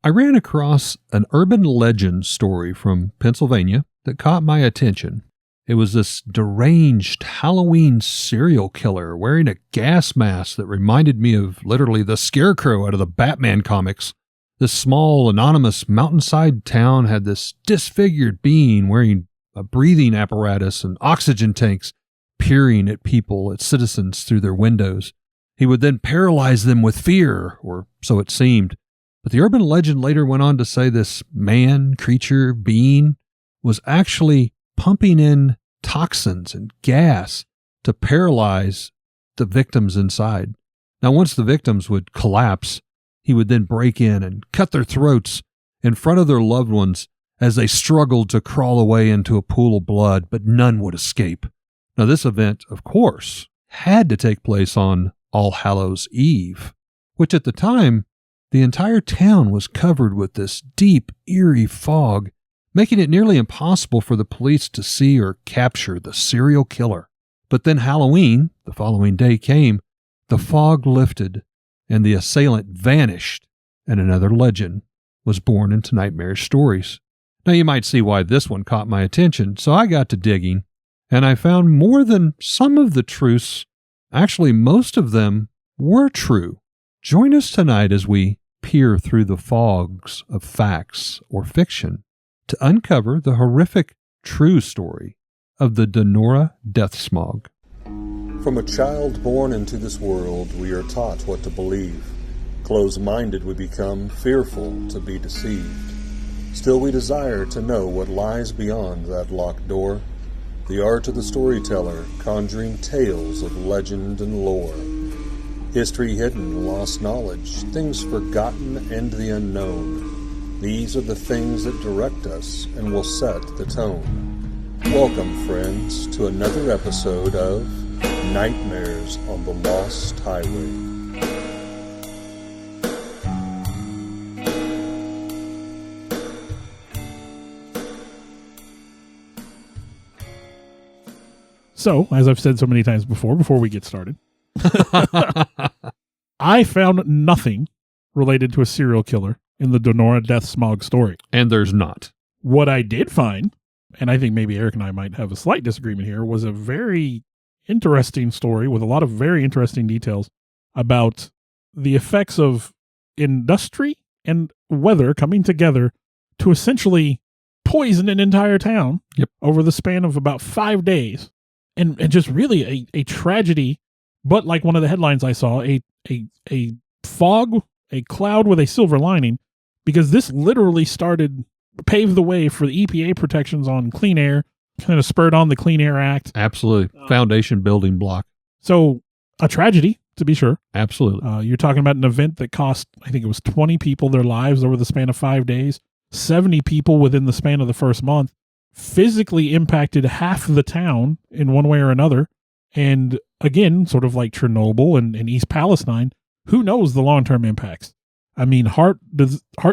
I ran across an urban legend story from Pennsylvania that caught my attention. It was this deranged Halloween serial killer wearing a gas mask that reminded me of literally the Scarecrow out of the Batman comics. This small, anonymous mountainside town had this disfigured being wearing a breathing apparatus and oxygen tanks, peering at people, at citizens through their windows. He would then paralyze them with fear, or so it seemed. But the urban legend later went on to say this man, creature, being was actually pumping in toxins and gas to paralyze the victims inside. Now, once the victims would collapse, he would then break in and cut their throats in front of their loved ones as they struggled to crawl away into a pool of blood, but none would escape. Now, this event, of course, had to take place on All Hallows Eve, which at the time, the entire town was covered with this deep, eerie fog, making it nearly impossible for the police to see or capture the serial killer. But then Halloween, the following day, came, the fog lifted, and the assailant vanished, and another legend was born into nightmarish stories. Now you might see why this one caught my attention, so I got to digging, and I found more than some of the truths. Actually, most of them were true. Join us tonight as we peer through the fogs of facts or fiction to uncover the horrific true story of the Donora Death Smog. From a child born into this world, we are taught what to believe. Closed-minded we become, fearful to be deceived. Still we desire to know what lies beyond that locked door. The art of the storyteller, conjuring tales of legend and lore. History hidden, lost knowledge, things forgotten and the unknown. These are the things that direct us and will set the tone. Welcome, friends, to another episode of Nightmares on the Lost Highway. So, as I've said so many times before we get started, I found nothing related to a serial killer in the Donora Death Smog story. And there's not. What I did find, and I think maybe Eric and I might have a slight disagreement here, was a very interesting story with a lot of very interesting details about the effects of industry and weather coming together to essentially poison an entire town over the span of about 5 days. And just really a tragedy, but like one of the headlines I saw, a fog, a cloud with a silver lining, because this literally paved the way for the EPA protections on clean air, kind of spurred on the Clean Air Act. Absolutely. Foundation building block. So a tragedy, to be sure. Absolutely. You're talking about an event that cost, I think it was 20 people their lives over the span of 5 days, 70 people within the span of the first month. Physically impacted half the town in one way or another. And again, sort of like Chernobyl and East Palestine, who knows the long-term impacts? I mean, heart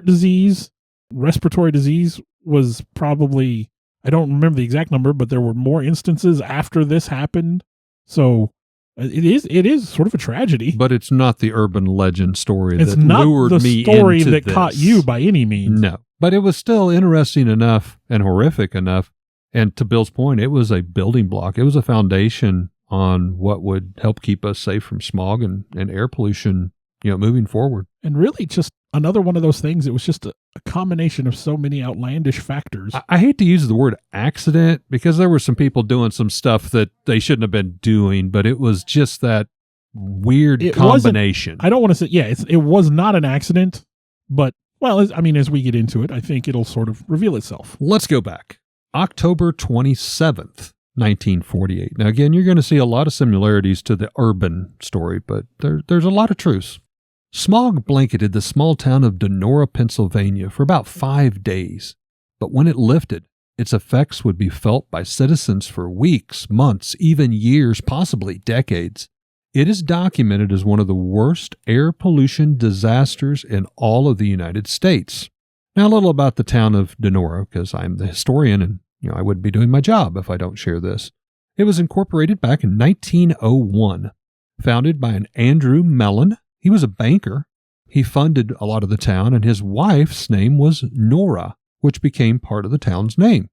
disease, respiratory disease was probably, I don't remember the exact number, but there were more instances after this happened. So it is sort of a tragedy. But it's not the urban legend story it's that lured me into this. It's not the story that caught you by any means. No. But it was still interesting enough and horrific enough. And to Bill's point, it was a building block. It was a foundation on what would help keep us safe from smog and air pollution, moving forward. And really just another one of those things. It was just a combination of so many outlandish factors. I hate to use the word accident because there were some people doing some stuff that they shouldn't have been doing, but it was just that weird combination. I don't want to say, it was not an accident, but well, as we get into it, I think it'll sort of reveal itself. Let's go back. October 27th, 1948. Now, again, you're going to see a lot of similarities to the urban story, but there's a lot of truths. Smog blanketed the small town of Donora, Pennsylvania for about 5 days. But when it lifted, its effects would be felt by citizens for weeks, months, even years, possibly decades. It is documented as one of the worst air pollution disasters in all of the United States. Now, a little about the town of Donora, because I'm the historian and I wouldn't be doing my job if I don't share this. It was incorporated back in 1901, founded by an Andrew Mellon. He was a banker, He funded a lot of the town, and his wife's name was Nora, which became part of the town's name.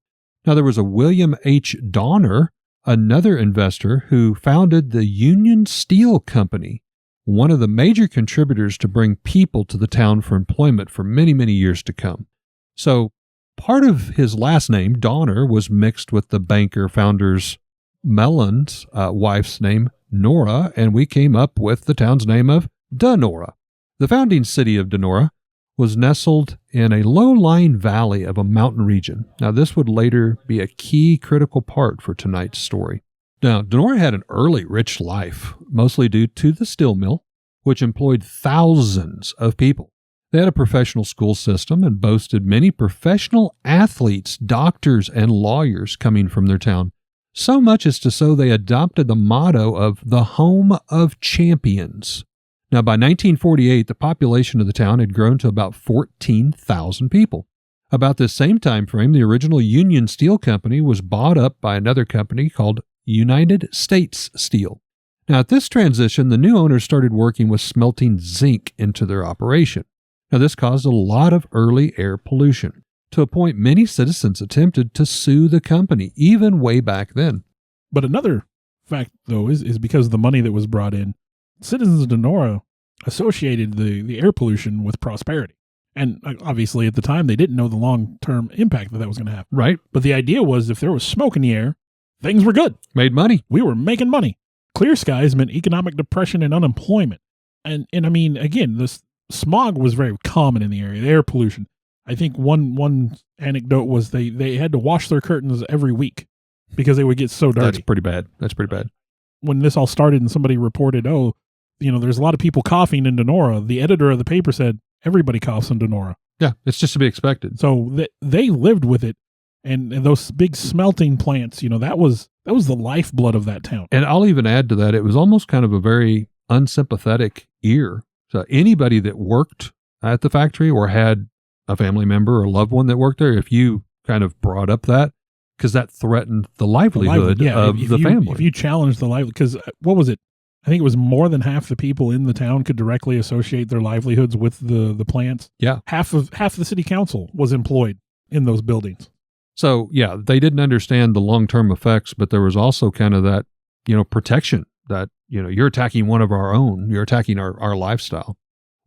Now, there was a William H. Donner, another investor, who founded the Union Steel Company, one of the major contributors to bring people to the town for employment for many, many years to come. So part of his last name, Donner, was mixed with the banker founder's Mellon's wife's name, Nora, and we came up with the town's name of Donora. The founding city of Donora was nestled in a low-lying valley of a mountain region. Now, this would later be a key critical part for tonight's story. Now, Donora had an early rich life, mostly due to the steel mill, which employed thousands of people. They had a professional school system and boasted many professional athletes, doctors, and lawyers coming from their town. So much as to so they adopted the motto of the home of champions. Now, by 1948, the population of the town had grown to about 14,000 people. About this same time frame, the original Union Steel Company was bought up by another company called United States Steel. Now, at this transition, the new owners started working with smelting zinc into their operation. Now, this caused a lot of early air pollution, to a point many citizens attempted to sue the company, even way back then. But another fact, though, is because of the money that was brought in, citizens of Donora associated the air pollution with prosperity. And obviously, at the time, they didn't know the long-term impact that was going to have. Right. But the idea was if there was smoke in the air, things were good. Made money. We were making money. Clear skies meant economic depression and unemployment. And I mean, again, this smog was very common in the area, the air pollution. I think one anecdote was they had to wash their curtains every week because they would get so dirty. That's pretty bad. When this all started and somebody reported, there's a lot of people coughing in Donora, the editor of the paper said, everybody coughs in Donora. Yeah, it's just to be expected. So they lived with it. And those big smelting plants, that was the lifeblood of that town. And I'll even add to that, it was almost kind of a very unsympathetic ear. So anybody that worked at the factory or had a family member or loved one that worked there, if you kind of brought up that, because that threatened the livelihood of the family. If you challenged the livelihood, because what was it? I think it was more than half the people in the town could directly associate their livelihoods with the plants. Yeah. Half the city council was employed in those buildings. So, yeah, they didn't understand the long-term effects, but there was also kind of that, protection that, you're attacking one of our own. You're attacking our lifestyle.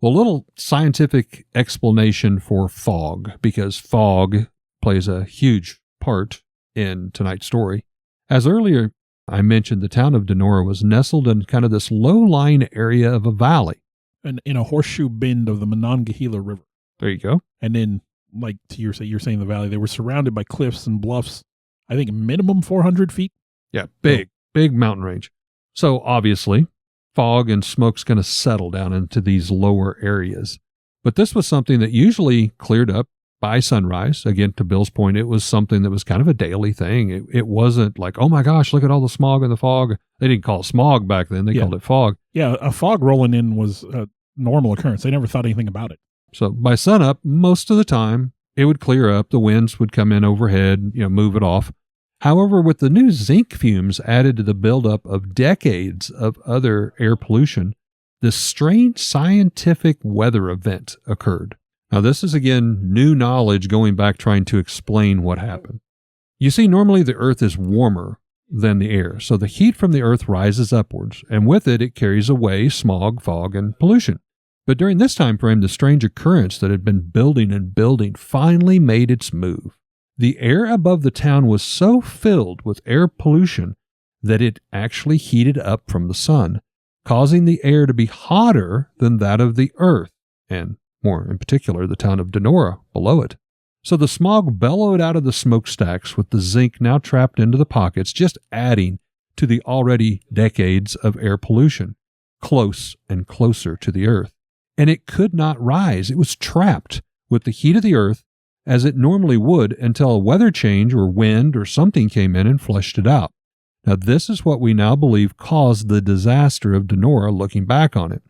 Well, a little scientific explanation for fog, because fog plays a huge part in tonight's story. As earlier I mentioned, the town of Donora was nestled in kind of this low-lying area of a valley. And in a horseshoe bend of the Monongahela River. There you go. And then, like you're saying the valley, they were surrounded by cliffs and bluffs, I think minimum 400 feet. Yeah, big mountain range. So obviously, fog and smoke's going to settle down into these lower areas. But this was something that usually cleared up by sunrise. Again, to Bill's point, it was something that was kind of a daily thing. It wasn't like, oh my gosh, look at all the smog and the fog. They didn't call it smog back then. They called it fog. Yeah, a fog rolling in was a normal occurrence. They never thought anything about it. So by sunup, most of the time, it would clear up. The winds would come in overhead, move it off. However, with the new zinc fumes added to the buildup of decades of other air pollution, this strange scientific weather event occurred. Now, this is, again, new knowledge going back trying to explain what happened. You see, normally the Earth is warmer than the air, so the heat from the Earth rises upwards, and with it, it carries away smog, fog, and pollution. But during this time frame, the strange occurrence that had been building and building finally made its move. The air above the town was so filled with air pollution that it actually heated up from the sun, causing the air to be hotter than that of the Earth, and more in particular, the town of Donora below it. So the smog bellowed out of the smokestacks with the zinc now trapped into the pockets, just adding to the already decades of air pollution, close and closer to the Earth. And it could not rise. It was trapped with the heat of the Earth as it normally would until a weather change or wind or something came in and flushed it out. Now, this is what we now believe caused the disaster of Donora looking back on it.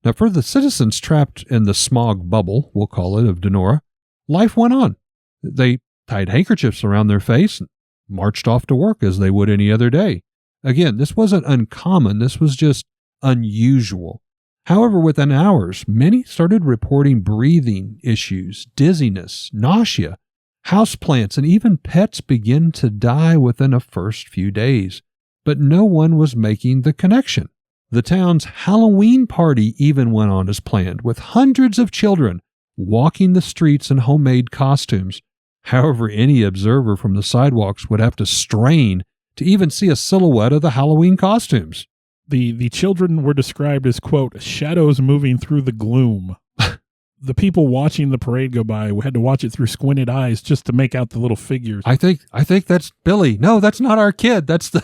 Now, for the citizens trapped in the smog bubble, we'll call it, of Donora, life went on. They tied handkerchiefs around their face and marched off to work as they would any other day. Again, this wasn't uncommon. This was just unusual. However, within hours, many started reporting breathing issues, dizziness, nausea. Houseplants and even pets began to die within the first few days, but no one was making the connection. The town's Halloween party even went on as planned, with hundreds of children walking the streets in homemade costumes. However, any observer from the sidewalks would have to strain to even see a silhouette of the Halloween costumes. The children were described as, quote, shadows moving through the gloom. The people watching the parade go by had to watch it through squinted eyes just to make out the little figures. I think that's Billy. No, that's not our kid. That's the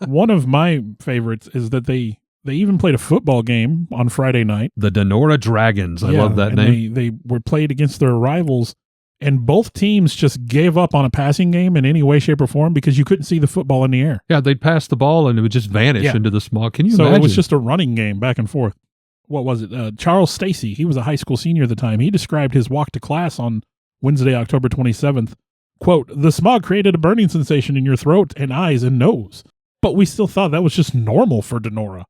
One of my favorites is that they even played a football game on Friday night. The Donora Dragons. I love that name. They were played against their rivals, and both teams just gave up on a passing game in any way, shape, or form because you couldn't see the football in the air. Yeah, they'd pass the ball and it would just vanish into the smog. Can you imagine? So it was just a running game back and forth. What was it? Charles Stacy, he was a high school senior at the time. He described his walk to class on Wednesday, October 27th. Quote, the smog created a burning sensation in your throat and eyes and nose. But we still thought that was just normal for Donora.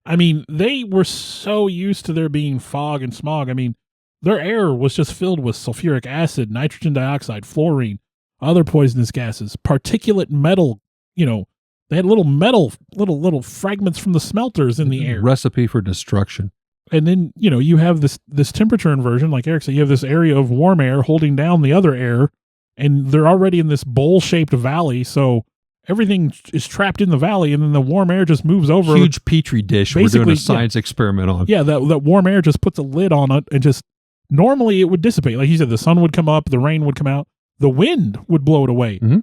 I mean, they were so used to there being fog and smog. I mean, their air was just filled with sulfuric acid, nitrogen dioxide, fluorine, other poisonous gases, particulate metal, they had little fragments from the smelters in the air. Recipe for destruction. And then, you have this temperature inversion, like Eric said, you have this area of warm air holding down the other air, and they're already in this bowl-shaped valley, so everything is trapped in the valley, and then the warm air just moves over. Huge petri dish we're doing a science experiment on. Yeah, that warm air just puts a lid on it, and just, normally it would dissipate. Like you said, the sun would come up, the rain would come out, the wind would blow it away. Mm-hmm.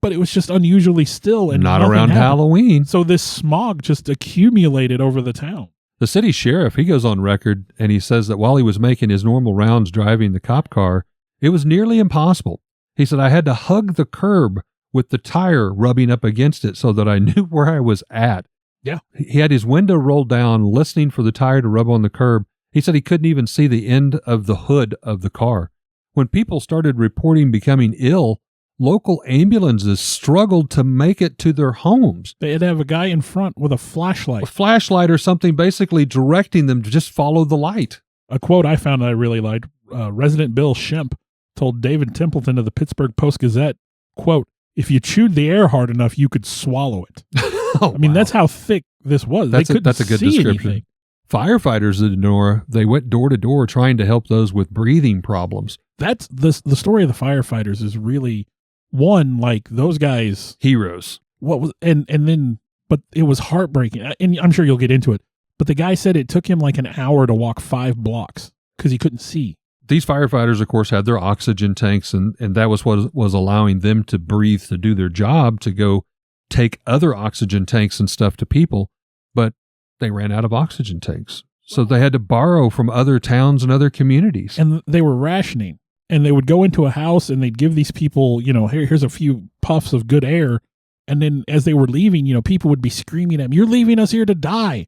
But it was just unusually still. And not around Halloween. So this smog just accumulated over the town. The city sheriff, he goes on record and he says that while he was making his normal rounds driving the cop car, it was nearly impossible. He said, I had to hug the curb with the tire rubbing up against it so that I knew where I was at. Yeah. He had his window rolled down, listening for the tire to rub on the curb. He said he couldn't even see the end of the hood of the car. When people started reporting becoming ill, local ambulances struggled to make it to their homes. They'd have a guy in front with a flashlight. A flashlight or something basically directing them to just follow the light. A quote I found that I really liked, resident Bill Shemp told David Templeton of the Pittsburgh Post-Gazette, quote, if you chewed the air hard enough, you could swallow it. Oh, I mean, that's how thick this was. That's a good description. Anything. Firefighters at Donora, they went door to door trying to help those with breathing problems. That's the story of the firefighters is really... One, like those guys, heroes. But it was heartbreaking. And I'm sure you'll get into it. But the guy said it took him like an hour to walk 5 blocks because he couldn't see. These firefighters, of course, had their oxygen tanks, and that was what was allowing them to breathe, to do their job, to go take other oxygen tanks and stuff to people. But they ran out of oxygen tanks. So they had to borrow from other towns and other communities. And they were rationing. And they would go into a house and they'd give these people, here's a few puffs of good air. And then as they were leaving, people would be screaming at them, you're leaving us here to die.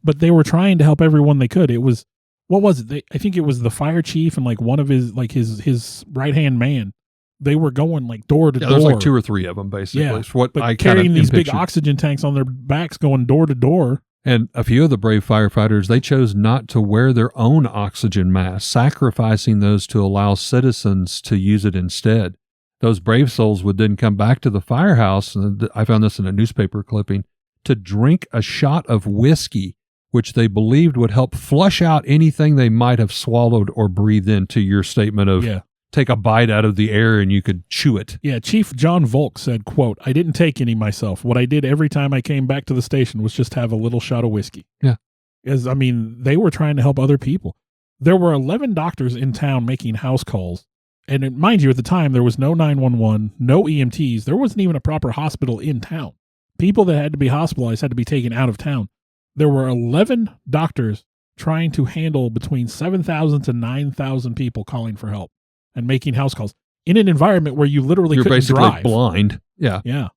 But they were trying to help everyone they could. It was, what was it? I think it was the fire chief and like one of his right-hand man. They were going like door to door. There's like 2 or 3 of them basically. Yeah, what but I carrying these big oxygen tanks on their backs going door to door. And a few of the brave firefighters, they chose not to wear their own oxygen masks, sacrificing those to allow citizens to use it instead. Those brave souls would then come back to the firehouse, and I found this in a newspaper clipping, to drink a shot of whiskey, which they believed would help flush out anything they might have swallowed or breathed in, to your statement of take a bite out of the air and you could chew it. Yeah, Chief John Volk said, quote, I didn't take any myself. What I did every time I came back to the station was just have a little shot of whiskey. Yeah. They were trying to help other people. There were 11 doctors in town making house calls. And mind you, at the time, there was no 911, no EMTs. There wasn't even a proper hospital in town. People that had to be hospitalized had to be taken out of town. There were 11 doctors trying to handle between 7,000 to 9,000 people calling for help and making house calls in an environment where you literally couldn't basically drive. Blind. Yeah. Yeah.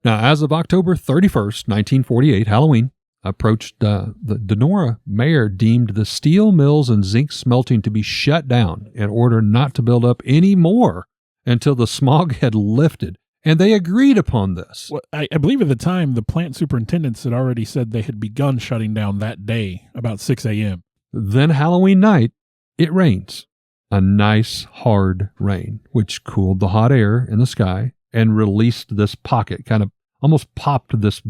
Now, as of October 31st, 1948, Halloween approached, the Donora mayor deemed the steel mills and zinc smelting to be shut down in order not to build up any more until the smog had lifted. And they agreed upon this. Well, I believe at the time, the plant superintendents had already said they had begun shutting down that day about 6 a.m. Then Halloween night, it rains. A nice, hard rain, which cooled the hot air in the sky and released this pocket, kind of almost popped this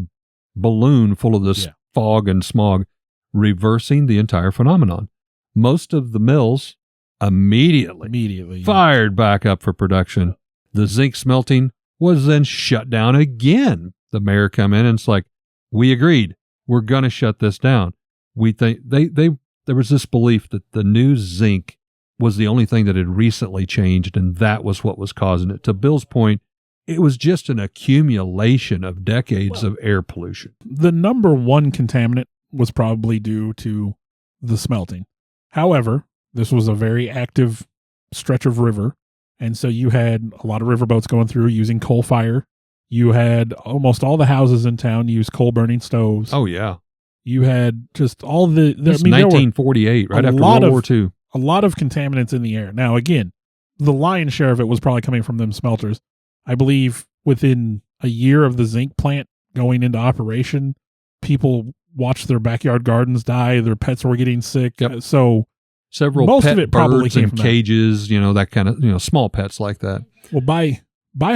balloon full of this fog and smog, reversing the entire phenomenon. Most of the mills immediately fired back up for production. The zinc smelting was then shut down again. The mayor come in and it's like, we agreed. We're going to shut this down. We think there was this belief that the new zinc was the only thing that had recently changed, and that was what was causing it. To Bill's point, it was just an accumulation of decades of air pollution. The number one contaminant was probably due to the smelting. However, this was a very active stretch of river, and so you had a lot of riverboats going through using coal fire. You had almost all the houses in town use coal-burning stoves. Oh, yeah. You had just all the... It's 1948, right after World War II. A lot of contaminants in the air. Now, again, the lion's share of it was probably coming from them smelters. I believe within a year of the zinc plant going into operation, people watched their backyard gardens die. Their pets were getting sick. Yep. So several most pet of it probably birds came in from cages, that kind of, small pets like that. Well, by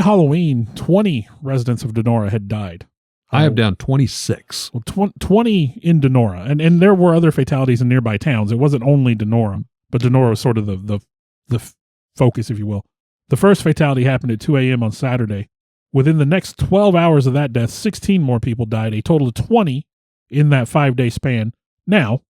Halloween, 20 residents of Donora had died. I have down 26. Well, 20 in Donora. And there were other fatalities in nearby towns. It wasn't only Donora, but Donora was sort of the focus, if you will. The first fatality happened at 2 a.m. on Saturday. Within the next 12 hours of that death, 16 more people died, a total of 20 in that 5-day span. Now,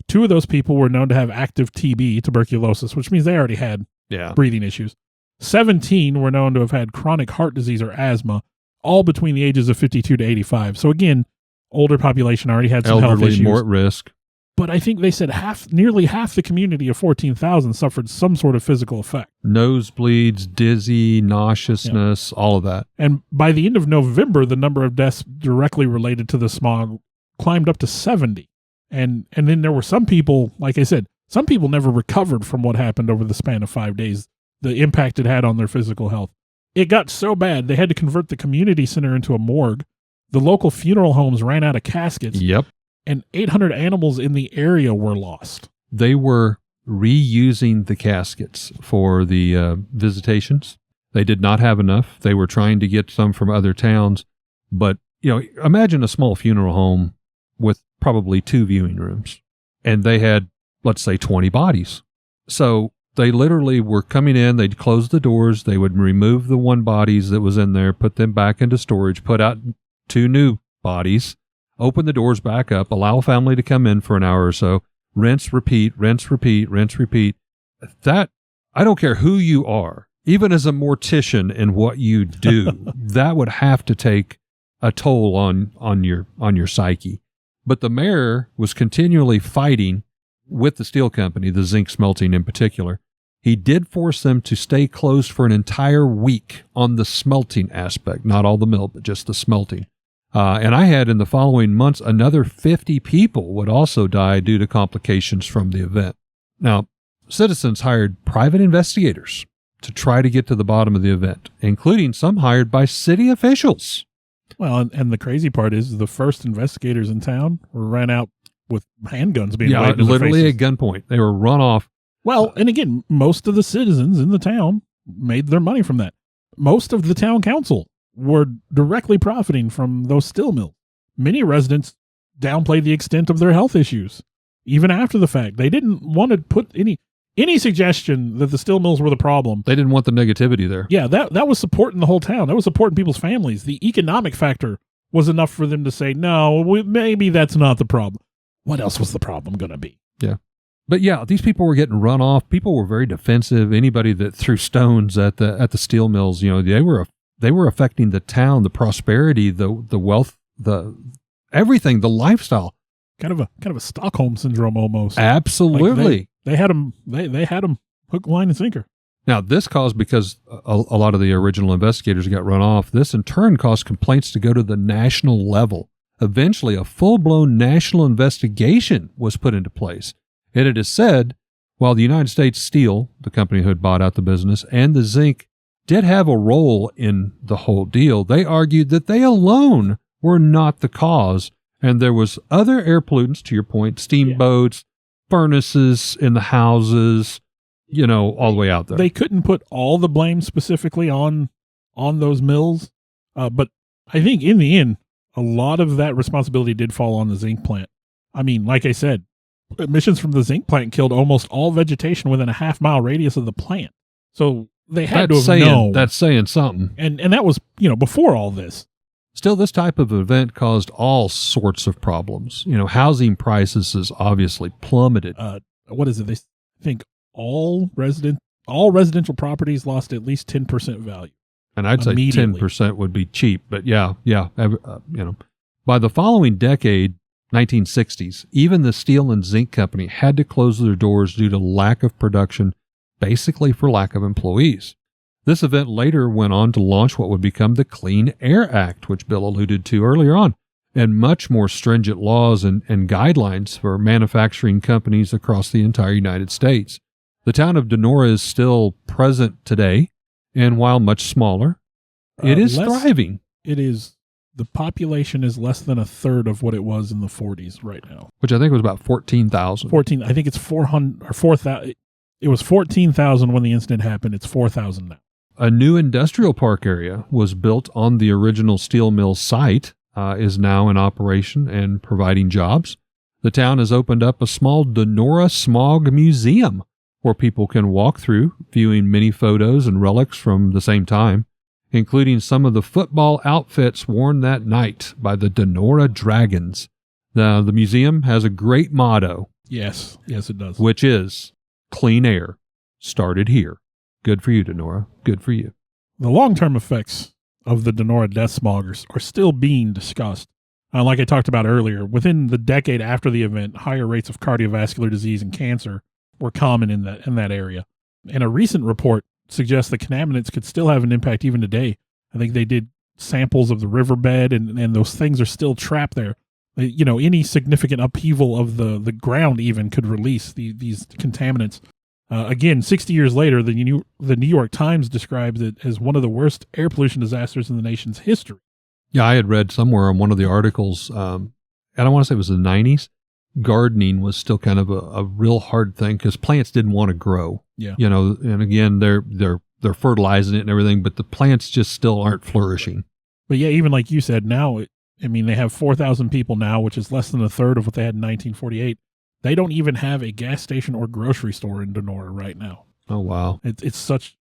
2 of those people were known to have active TB, tuberculosis, which means they already had breathing issues. 17 were known to have had chronic heart disease or asthma, all between the ages of 52 to 85. So again, older population already had some health issues. More at risk. But I think they said nearly half the community of 14,000 suffered some sort of physical effect. Nosebleeds, dizzy, nauseousness, all of that. And by the end of November, the number of deaths directly related to the smog climbed up to 70. And then there were some people, like I said, some people never recovered from what happened over the span of 5 days, the impact it had on their physical health. It got so bad, they had to convert the community center into a morgue. The local funeral homes ran out of caskets. Yep. And 800 animals in the area were lost. They were reusing the caskets for the visitations. They did not have enough. They were trying to get some from other towns. But, imagine a small funeral home with probably 2 viewing rooms. And they had, let's say, 20 bodies. So they literally were coming in. They'd close the doors. They would remove the 1 bodies that was in there, put them back into storage, put out 2 new bodies, open the doors back up, allow a family to come in for an hour or so, rinse, repeat, rinse, repeat, rinse, repeat. That, I don't care who you are, even as a mortician in what you do, that would have to take a toll on your psyche. But the mayor was continually fighting with the steel company, the zinc smelting in particular. He did force them to stay closed for an entire week on the smelting aspect, not all the mill, but just the smelting. And I had in the following months, another 50 people would also die due to complications from the event. Now, citizens hired private investigators to try to get to the bottom of the event, including some hired by city officials. Well, and the crazy part is the first investigators in town were ran out with handguns being waved in their literally faces. at gunpoint. They were run off. Well, and again, most of the citizens in the town made their money from that. Most of the town council were directly profiting from those steel mills. Many residents downplayed the extent of their health issues, even after the fact. They didn't want to put any suggestion that the steel mills were the problem. They didn't want the negativity there. Yeah, that was supporting the whole town. That was supporting people's families. The economic factor was enough for them to say, no, maybe that's not the problem. What else was the problem going to be? Yeah. But yeah, these people were getting run off. People were very defensive. Anybody that threw stones at the steel mills, they were affecting the town, the prosperity, the wealth, the everything, the lifestyle. Kind of a Stockholm syndrome almost. Absolutely. Like they had them hook, line, and sinker. Now, this caused, because a lot of the original investigators got run off, this in turn caused complaints to go to the national level. Eventually, a full-blown national investigation was put into place. And it is said, while the United States Steel, the company who had bought out the business, and the zinc did have a role in the whole deal. They argued that they alone were not the cause, and there was other air pollutants, to your point, steamboats, furnaces in the houses, all the way out there. They couldn't put all the blame specifically on those mills, but I think in the end, a lot of that responsibility did fall on the zinc plant. I mean, like I said, emissions from the zinc plant killed almost all vegetation within a half-mile radius of the plant. So they had to have known. That's saying something. And that was, before all this. Still, this type of event caused all sorts of problems. Housing prices has obviously plummeted. What is it? They think all residential properties lost at least 10% value. And I'd say 10% would be cheap. But yeah. By the following decade, 1960s, even the steel and zinc company had to close their doors due to lack of production, basically for lack of employees. This event later went on to launch what would become the Clean Air Act, which Bill alluded to earlier on, and much more stringent laws and guidelines for manufacturing companies across the entire United States. The town of Donora is still present today, and while much smaller, it is thriving. It is. The population is less than a third of what it was in the 40s right now. Which I think was about 14,000. I think it's 400 or 4,000. It was 14,000 when the incident happened. It's 4,000 now. A new industrial park area was built on the original steel mill site, is now in operation and providing jobs. The town has opened up a small Donora Smog museum where people can walk through, viewing many photos and relics from the same time, including some of the football outfits worn that night by the Donora Dragons. The museum has a great motto. Yes, it does. Which is, clean air started here. Good for you, Donora. Good for you. The long-term effects of the Donora Death Smog are still being discussed. Like I talked about earlier, within the decade after the event, higher rates of cardiovascular disease and cancer were common in that area. And a recent report suggests that contaminants could still have an impact even today. I think they did samples of the riverbed, and those things are still trapped there. Any significant upheaval of the ground even could release these contaminants. Again, 60 years later, the New York Times describes it as one of the worst air pollution disasters in the nation's history. Yeah, I had read somewhere on one of the articles, and I want to say it was the 90s, gardening was still kind of a real hard thing because plants didn't want to grow. Yeah. And again, they're fertilizing it and everything, but the plants just still aren't flourishing. But yeah, even like you said, now, they have 4,000 people now, which is less than a third of what they had in 1948. They don't even have a gas station or grocery store in Donora right now. Oh, wow. It's such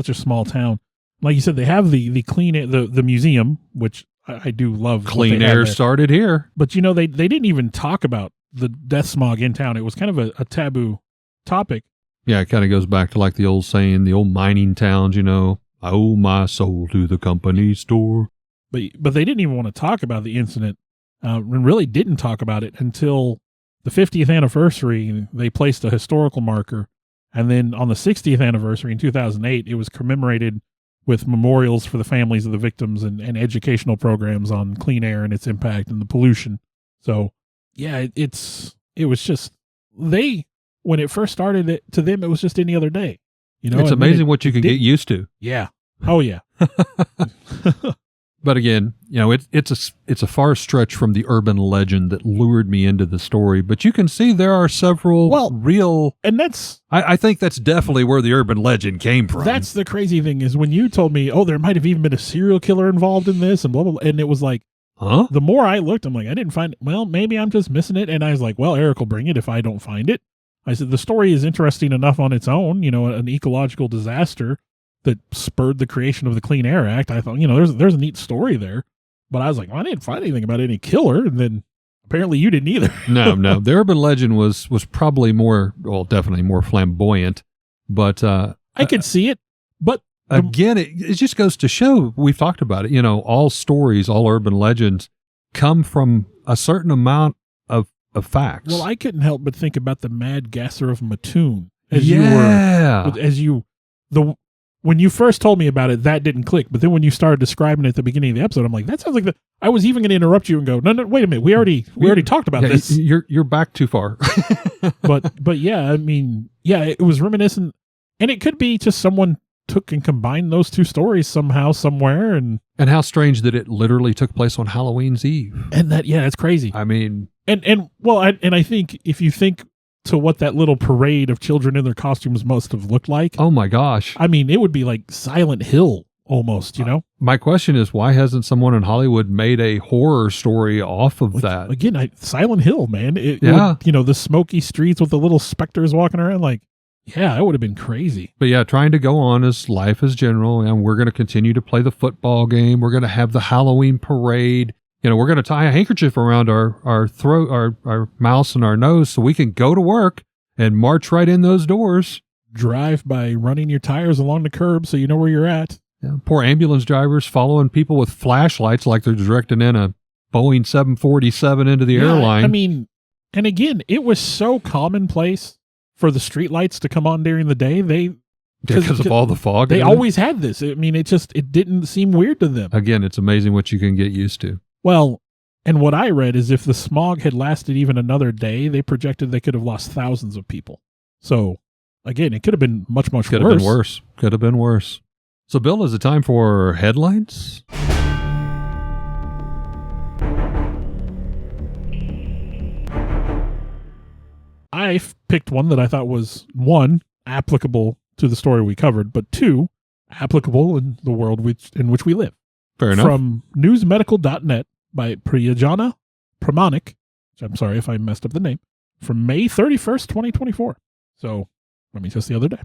a small town. Like you said, they have the clean air, the museum, which I do love. Clean air started here. But, they didn't even talk about the death smog in town. It was kind of a taboo topic. Yeah, it kind of goes back to like the old saying, the old mining towns, I owe my soul to the company store. But they didn't even want to talk about the incident, and really didn't talk about it until the 50th anniversary. They placed a historical marker, and then on the 60th anniversary in 2008, it was commemorated with memorials for the families of the victims and educational programs on clean air and its impact and the pollution. So, yeah, it was just, when it first started, to them, it was just any other day. It's amazing what you can get used to. Yeah. Oh, yeah. But again, it's a far stretch from the urban legend that lured me into the story. But you can see there are several real, and that's, I think that's definitely where the urban legend came from. That's the crazy thing is when you told me, there might have even been a serial killer involved in this and blah, blah, blah. And it was like, huh? The more I looked, I'm like, I didn't find it. Well, maybe I'm just missing it. And I was like, well, Eric will bring it if I don't find it. I said, the story is interesting enough on its own, an ecological disaster that spurred the creation of the Clean Air Act. I thought, there's a neat story there. But I was like, well, I didn't find anything about any killer. And then apparently you didn't either. No. The urban legend was probably definitely more flamboyant. But I could see it. But again, it just goes to show, we've talked about it, all stories, all urban legends come from a certain amount of facts. Well, I couldn't help but think about the Mad Gasser of Mattoon. When you first told me about it, that didn't click. But then when you started describing it at the beginning of the episode, I'm like, that sounds like I was even going to interrupt you and go, no, wait a minute. We already talked about this. You're back too far. but yeah, it was reminiscent, and it could be just someone took and combined those two stories somehow, somewhere. And how strange that it literally took place on Halloween's Eve. And that, yeah, it's crazy. I mean, I think if you think to what that little parade of children in their costumes must have looked like. Oh my gosh. I mean, it would be like Silent Hill almost, you know? My question is, why hasn't someone in Hollywood made a horror story off of that? Again, Silent Hill, man. Yeah. The smoky streets with the little specters walking around, like, yeah, that would have been crazy. But yeah, trying to go on as life as general, and we're going to continue to play the football game. We're going to have the Halloween parade. We're going to tie a handkerchief around our throat, our mouths and our nose so we can go to work and march right in those doors. Drive by running your tires along the curb so you know where you're at. Yeah, poor ambulance drivers following people with flashlights like they're directing in a Boeing 747 into the airline. I mean, and again, it was so commonplace for the streetlights to come on during the day. Because of all the fog. They always had this. I mean, it didn't seem weird to them. Again, it's amazing what you can get used to. Well, and what I read is if the smog had lasted even another day, they projected they could have lost thousands of people. So, again, it could have been much, much worse. Could have been worse. Could have been worse. So, Bill, is it time for headlines? I picked one that I thought was, one, applicable to the story we covered, but two, applicable in the world in which we live. Fair enough. From newsmedical.net by Priyajana Pramanik, which I'm sorry if I messed up the name, from May 31st, 2024. So, just the other day.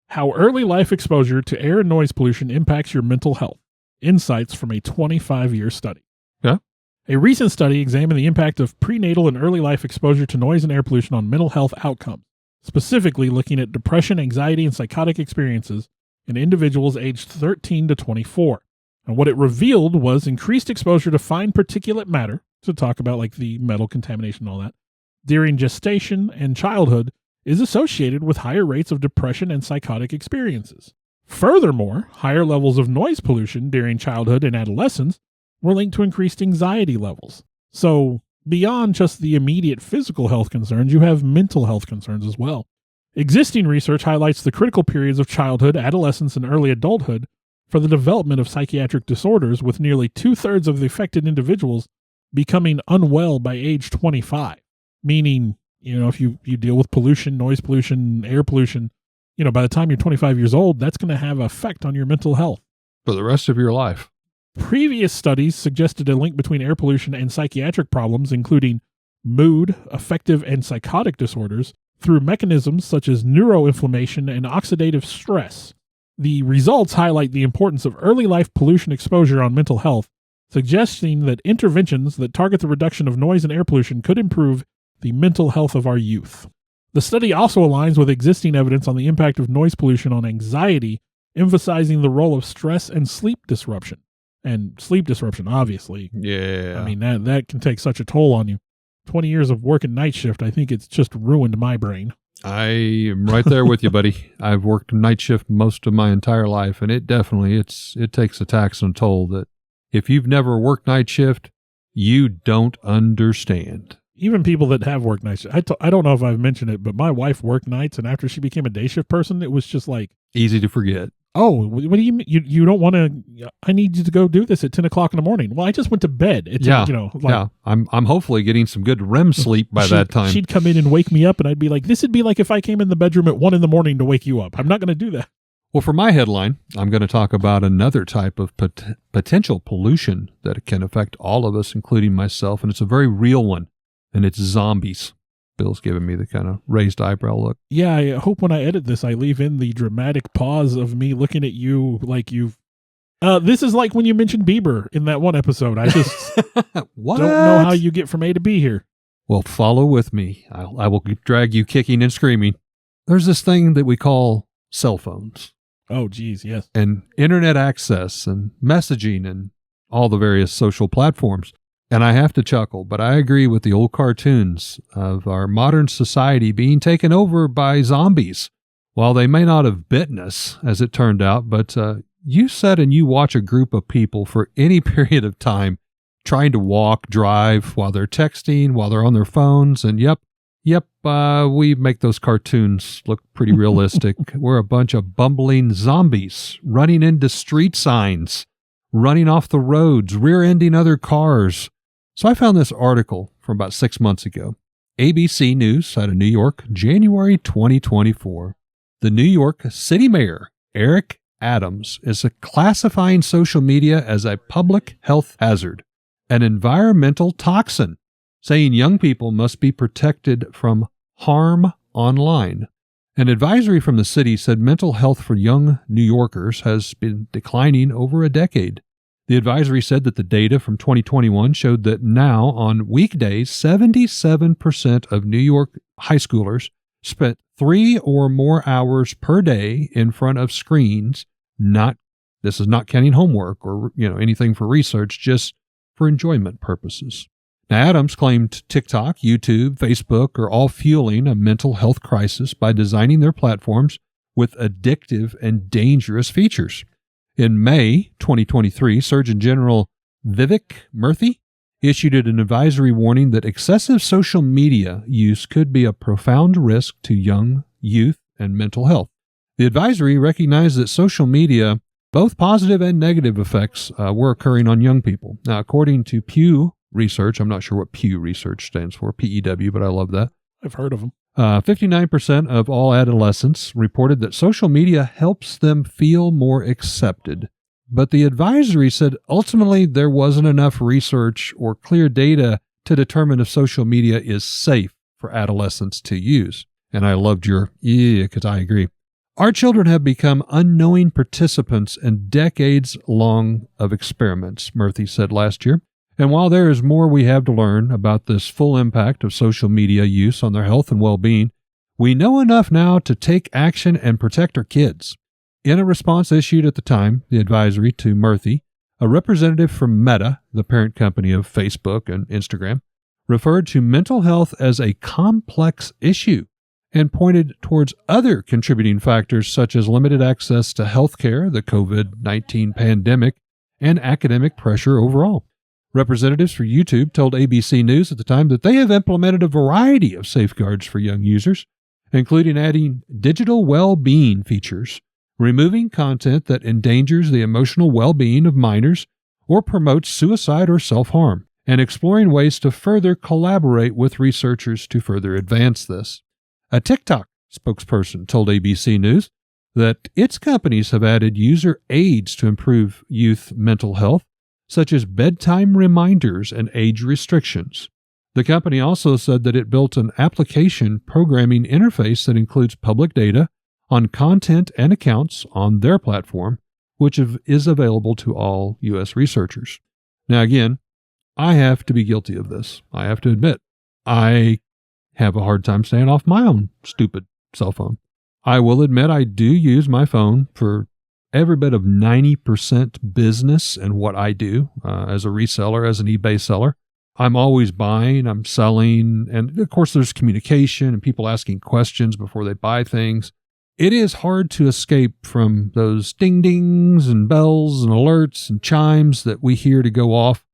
How early life exposure to air and noise pollution impacts your mental health. Insights from a 25-year study. Yeah. A recent study examined the impact of prenatal and early life exposure to noise and air pollution on mental health outcomes, specifically looking at depression, anxiety, and psychotic experiences in individuals aged 13 to 24. And what it revealed was increased exposure to fine particulate matter, to talk about like the metal contamination and all that, during gestation and childhood is associated with higher rates of depression and psychotic experiences. Furthermore, higher levels of noise pollution during childhood and adolescence were linked to increased anxiety levels. So, beyond just the immediate physical health concerns, you have mental health concerns as well. Existing research highlights the critical periods of childhood, adolescence, and early adulthood for the development of psychiatric disorders, with nearly 2/3 of the affected individuals becoming unwell by age 25. Meaning, if you deal with pollution, noise pollution, air pollution, by the time you're 25 years old, that's going to have an effect on your mental health. For the rest of your life. Previous studies suggested a link between air pollution and psychiatric problems, including mood, affective, and psychotic disorders, through mechanisms such as neuroinflammation and oxidative stress. The results highlight the importance of early life pollution exposure on mental health, suggesting that interventions that target the reduction of noise and air pollution could improve the mental health of our youth. The study also aligns with existing evidence on the impact of noise pollution on anxiety, emphasizing the role of stress and sleep disruption. And sleep disruption, obviously. Yeah. That can take such a toll on you. 20 years of working night shift, I think it's just ruined my brain. I am right there with you, buddy. I've worked night shift most of my entire life, and it definitely, it takes a tax and toll that if you've never worked night shift, you don't understand. Even people that have worked night shift. I don't know if I've mentioned it, but my wife worked nights, and after she became a day shift person, it was just like... easy to forget. Oh, what do you mean? You don't want to... I need you to go do this at 10 o'clock in the morning. Well, I just went to bed. I'm hopefully getting some good REM sleep by that time. She'd come in and wake me up, and I'd be like, this would be like if I came in the bedroom at 1 a.m. to wake you up. I'm not going to do that. Well, for my headline, I'm going to talk about another type of potential pollution that can affect all of us, including myself, and it's a very real one, and it's zombies. Bill's giving me the kind of raised eyebrow look. Yeah, I hope when I edit this, I leave in the dramatic pause of me looking at you like you've... this is like when you mentioned Bieber in that one episode. I just don't know how you get from A to B here. Well, follow with me. I will drag you kicking and screaming. There's this thing that we call cell phones. Oh, geez, yes. And internet access and messaging and all the various social platforms. And I have to chuckle, but I agree with the old cartoons of our modern society being taken over by zombies. While they may not have bitten us, as it turned out, but you sit and you watch a group of people for any period of time trying to walk, drive, while they're texting, while they're on their phones, and yep, Yep, we make those cartoons look pretty realistic. We're a bunch of bumbling zombies running into street signs, running off the roads, rear-ending other cars. So I found this article from about 6 months ago. ABC News out of New York, January 2024. The New York City Mayor, Eric Adams, is classifying social media as a public health hazard, an environmental toxin, saying young people must be protected from harm online. An advisory from the city said mental health for young New Yorkers has been declining over a decade. The advisory said that the data from 2021 showed that now, on weekdays, 77% of New York high schoolers spent 3 or more hours per day in front of screens. This is not counting homework or anything for research, just for enjoyment purposes. Now, Adams claimed TikTok, YouTube, Facebook are all fueling a mental health crisis by designing their platforms with addictive and dangerous features. In May 2023, Surgeon General Vivek Murthy issued an advisory warning that excessive social media use could be a profound risk to young youth and mental health. The advisory recognized that social media, both positive and negative effects, were occurring on young people. Now, according to Pew Research, I'm not sure what Pew Research stands for, PEW, but I love that. I've heard of them. 59% of all adolescents reported that social media helps them feel more accepted. But the advisory said ultimately there wasn't enough research or clear data to determine if social media is safe for adolescents to use. And I loved your because I agree. Our children have become unknowing participants in decades-long of experiments, Murthy said last year. And while there is more we have to learn about this full impact of social media use on their health and well-being, we know enough now to take action and protect our kids. In a response issued at the time, the advisory to Murthy, a representative from Meta, the parent company of Facebook and Instagram, referred to mental health as a complex issue and pointed towards other contributing factors such as limited access to health care, the COVID-19 pandemic, and academic pressure overall. Representatives for YouTube told ABC News at the time that they have implemented a variety of safeguards for young users, including adding digital well-being features, removing content that endangers the emotional well-being of minors or promotes suicide or self-harm, and exploring ways to further collaborate with researchers to further advance this. A TikTok spokesperson told ABC News that its companies have added user aids to improve youth mental health, such as bedtime reminders and age restrictions. The company also said that it built an application programming interface that includes public data on content and accounts on their platform, which is available to all U.S. researchers. Now, again, I have to be guilty of this. I have to admit, I have a hard time staying off my own stupid cell phone. I will admit I do use my phone for every bit of 90% business in what I do as a reseller, as an eBay seller. I'm always buying, I'm selling, and of course there's communication and people asking questions before they buy things. It is hard to escape from those ding-dings and bells and alerts and chimes that we hear to go off.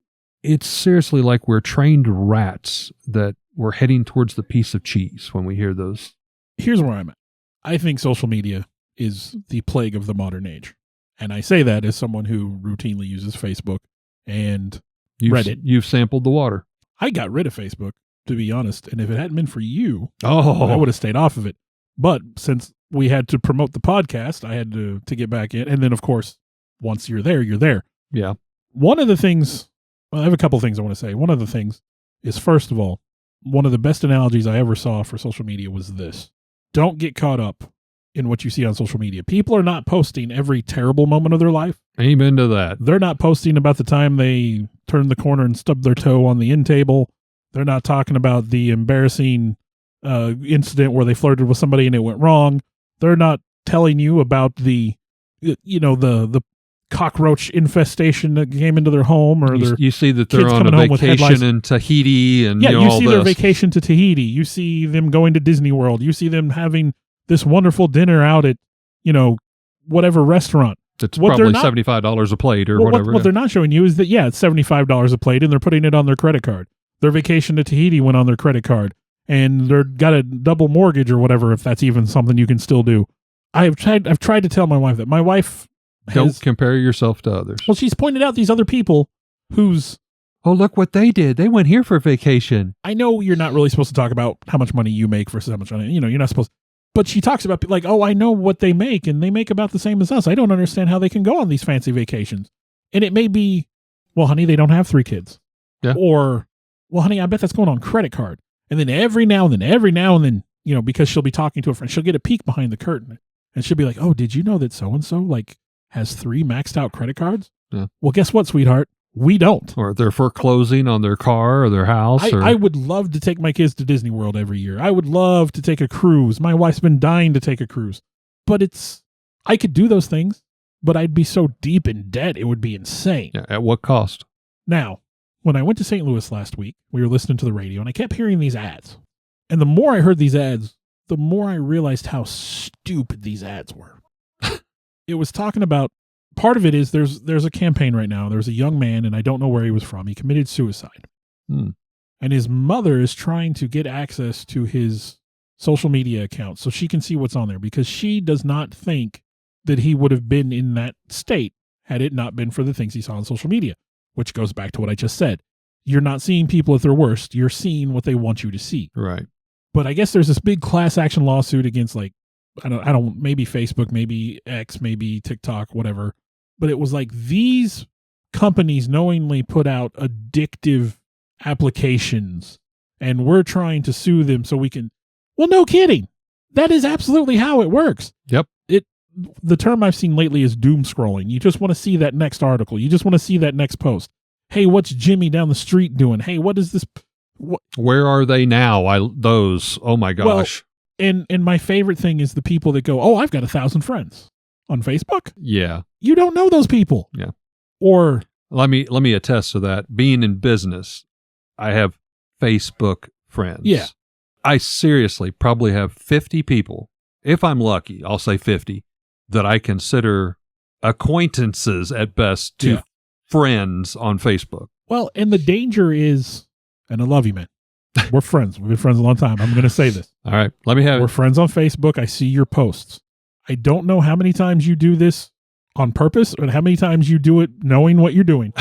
It's seriously like we're trained rats that we're heading towards the piece of cheese when we hear those. Here's where I'm at. I think social media is the plague of the modern age. And I say that as someone who routinely uses Facebook and Reddit. You've sampled the water. I got rid of Facebook, to be honest. And if it hadn't been for you, I would have stayed off of it. But since we had to promote the podcast, I had to get back in. And then, of course, once you're there, you're there. Yeah. One of the things, well, I have a couple things I want to say. One of the things is, first of all, one of the best analogies I ever saw for social media was this. Don't get caught up in what you see on social media. People are not posting every terrible moment of their life. Amen to that. They're not posting about the time they turned the corner and stubbed their toe on the end table. They're not talking about the embarrassing incident where they flirted with somebody and it went wrong. They're not telling you about the cockroach infestation that came into their home, or you see that they're on a vacation in Tahiti, and you see their vacation to Tahiti. You see them going to Disney World. You see them having this wonderful dinner out at whatever restaurant. It's probably $75 a plate or whatever. What they're not showing you is that it's $75 a plate, and they're putting it on their credit card. Their vacation to Tahiti went on their credit card, and they're got a double mortgage or whatever, if that's even something you can still do. I've tried to tell my wife that. My wife Don't compare yourself to others. Well, she's pointed out these other people whose... Oh, look what they did. They went here for vacation. I know you're not really supposed to talk about how much money you make versus how much money, you're not supposed. But she talks about like, oh, I know what they make, and they make about the same as us. I don't understand how they can go on these fancy vacations. And it may be, well, honey, they don't have 3 kids. Yeah. Or, well, honey, I bet that's going on credit card. And then every now and then, because she'll be talking to a friend, she'll get a peek behind the curtain, and she'll be like, oh, did you know that so-and-so like has 3 maxed out credit cards? Yeah. Well, guess what, sweetheart? We don't. Or they're foreclosing on their car or their house. I would love to take my kids to Disney World every year. I would love to take a cruise. My wife's been dying to take a cruise. But I could do those things, but I'd be so deep in debt, it would be insane. Yeah, at what cost? Now, when I went to St. Louis last week, we were listening to the radio, and I kept hearing these ads. And the more I heard these ads, the more I realized how stupid these ads were. It was talking about, part of it is there's a campaign right now. There's a young man, and I don't know where he was from. He committed suicide. And his mother is trying to get access to his social media account so she can see what's on there, because she does not think that he would have been in that state had it not been for the things he saw on social media, which goes back to what I just said. You're not seeing people at their worst. You're seeing what they want you to see. Right. But I guess there's this big class action lawsuit against, like, I don't, maybe Facebook, maybe X, maybe TikTok, whatever. But it was like these companies knowingly put out addictive applications, and we're trying to sue them so we can. Well, no kidding. That is absolutely how it works. Yep. The term I've seen lately is doom scrolling. You just want to see that next article. You just want to see that next post. Hey, what's Jimmy down the street doing? Hey, what is this? Where are they now? Oh my gosh. Well, and my favorite thing is the people that go, oh, I've got 1,000 friends on Facebook. Yeah. You don't know those people. Yeah. Or let me attest to that. Being in business, I have Facebook friends. Yeah. I seriously probably have 50 people. If I'm lucky, I'll say 50 that I consider acquaintances at best to friends on Facebook. Well, and the danger is, and I love you, man. We're friends. We've been friends a long time. I'm going to say this. All right. Let me have We're friends on Facebook. I see your posts. I don't know how many times you do this on purpose and how many times you do it knowing what you're doing.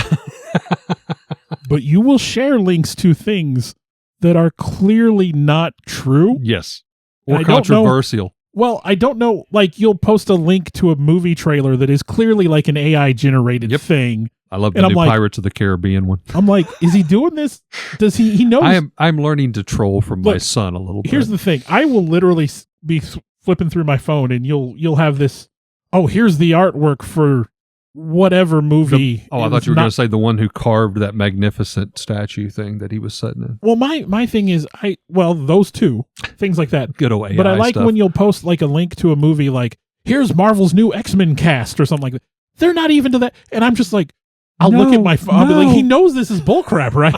But you will share links to things that are clearly not true. Yes. Or controversial. Well, I don't know. Like, you'll post a link to a movie trailer that is clearly like an AI generated thing. I love the new Pirates of the Caribbean one. I'm like, is he doing this? Does he knows? I'm learning to troll from my son a little bit. Here's the thing. I will literally be flipping through my phone, and you'll have this, oh, here's the artwork for whatever movie. I thought you were going to say the one who carved that magnificent statue thing that he was sitting in. Well, my thing is, those two, things like that. Good old AI But I like stuff. when you'll post like a link to a movie like, here's Marvel's new X-Men cast or something like that. They're not even to that. And I'm just like, I'll look at my phone. I'll be like, he knows this is bullcrap, right?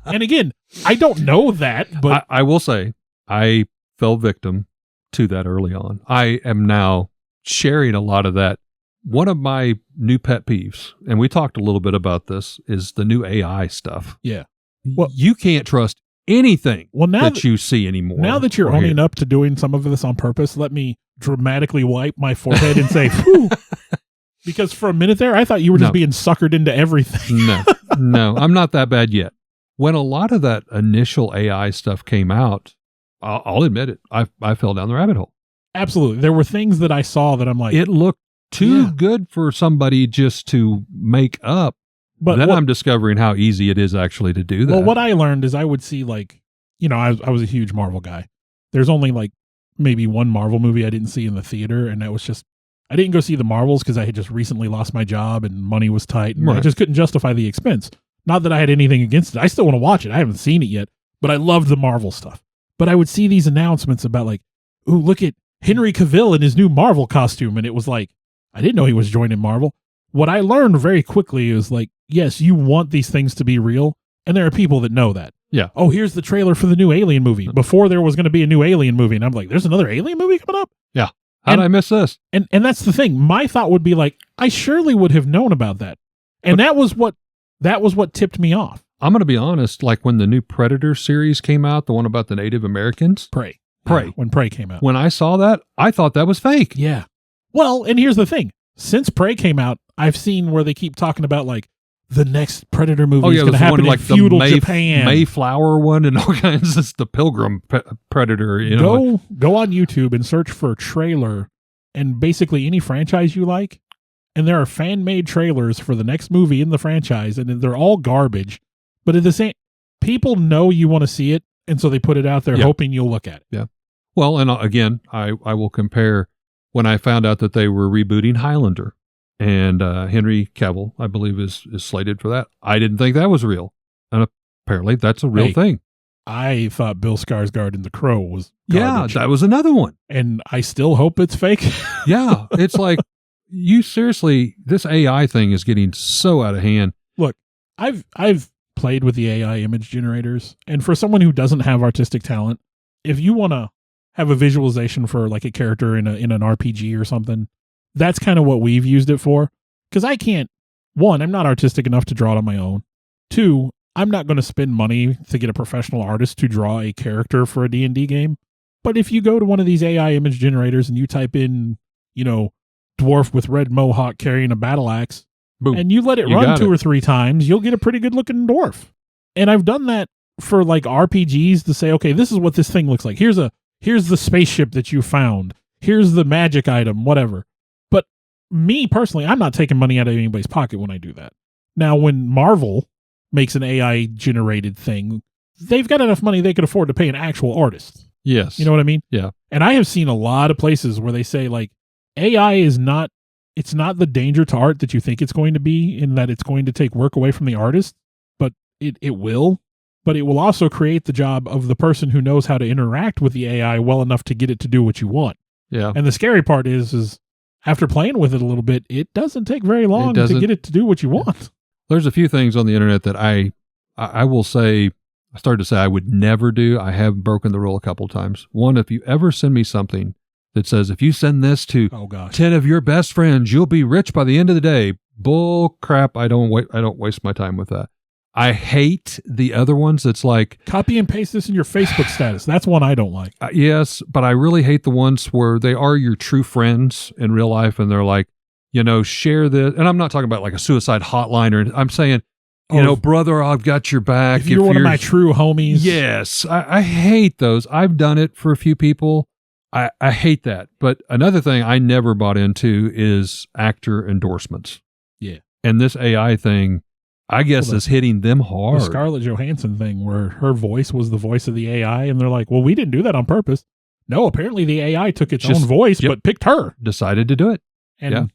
And again, I don't know that, but I will say I fell victim to that early on. I am now sharing a lot of that. One of my new pet peeves, and we talked a little bit about this, is the new AI stuff. Yeah. Well, you can't trust anything that you see anymore. Now that you're owning up to doing some of this on purpose, let me dramatically wipe my forehead and say, whew. Because for a minute there, I thought you were just being suckered into everything. No, I'm not that bad yet. When a lot of that initial AI stuff came out, I'll admit it, I fell down the rabbit hole. Absolutely. There were things that I saw that I'm like, it looked too good for somebody just to make up. But then I'm discovering how easy it is actually to do that. Well, what I learned is I would see like, I was a huge Marvel guy. There's only like maybe one Marvel movie I didn't see in the theater, and that was just, I didn't go see the Marvels because I had just recently lost my job and money was tight, and I just couldn't justify the expense. Not that I had anything against it. I still want to watch it. I haven't seen it yet, but I loved the Marvel stuff. But I would see these announcements about like, ooh, look at Henry Cavill in his new Marvel costume. And it was like, I didn't know he was joining Marvel. What I learned very quickly is like, yes, you want these things to be real. And there are people that know that. Yeah. Oh, here's the trailer for the new Alien movie. Before there was going to be a new Alien movie. And I'm like, there's another Alien movie coming up? Yeah. How did I miss this? And that's the thing. My thought would be like, I surely would have known about that. And that was what tipped me off. I'm going to be honest, like when the new Predator series came out, the one about the Native Americans. Prey. Prey. Yeah, when Prey came out. When I saw that, I thought that was fake. Yeah. Well, and here's the thing. Since Prey came out, I've seen where they keep talking about like the next Predator movie is going to happen in feudal Japan. Mayflower one and all kinds. It's the Pilgrim Predator. You know? Go on YouTube and search for a trailer and basically any franchise you like. And there are fan-made trailers for the next movie in the franchise, and they're all garbage. But at the same, people know you want to see it, and so they put it out there hoping you'll look at it. Yeah. Well, and again, I will compare when I found out that they were rebooting Highlander, and Henry Cavill, I believe, is slated for that. I didn't think that was real, and apparently that's a real thing. I thought Bill Skarsgård in The Crow was garbage. Yeah, that was another one, and I still hope it's fake. Yeah, it's like you seriously. This AI thing is getting so out of hand. Look, I've played with the AI image generators, and for someone who doesn't have artistic talent, if you want to have a visualization for like a character in an RPG or something, that's kind of what we've used it for. Because I can't, one, I'm not artistic enough to draw it on my own. Two, I'm not going to spend money to get a professional artist to draw a character for a D&D game. But if you go to one of these AI image generators and you type in, dwarf with red mohawk carrying a battle axe, boom, and you let it run 2 or 3 times, you'll get a pretty good looking dwarf. And I've done that for like RPGs to say, okay, this is what this thing looks like. Here's the spaceship that you found. Here's the magic item, whatever. But me personally, I'm not taking money out of anybody's pocket when I do that. Now, when Marvel makes an AI generated thing, they've got enough money they could afford to pay an actual artist. Yes. You know what I mean? Yeah. And I have seen a lot of places where they say like AI is not, it's not the danger to art that you think it's going to be, in that it's going to take work away from the artist, but it will. But it will also create the job of the person who knows how to interact with the AI well enough to get it to do what you want. Yeah. And the scary part is after playing with it a little bit, it doesn't take very long to get it to do what you want. There's a few things on the internet that I will say, I started to say I would never do. I have broken the rule a couple times. One, if you ever send me something that says, if you send this to 10 of your best friends, you'll be rich by the end of the day. Bull crap. I don't waste my time with that. I hate the other ones. It's like copy and paste this in your Facebook status. That's one I don't like. Yes, but I really hate the ones where they are your true friends in real life, and they're like, share this. And I'm not talking about like a suicide hotline, or I'm saying, brother, I've got your back. If you're one of my true homies. Yes, I hate those. I've done it for a few people. I hate that. But another thing I never bought into is actor endorsements. Yeah. And this AI thing, I guess, is hitting them hard. The Scarlett Johansson thing, where her voice was the voice of the AI, and they're like, well, we didn't do that on purpose. No, apparently the AI took its own voice, but picked her. Decided to do it. And yeah.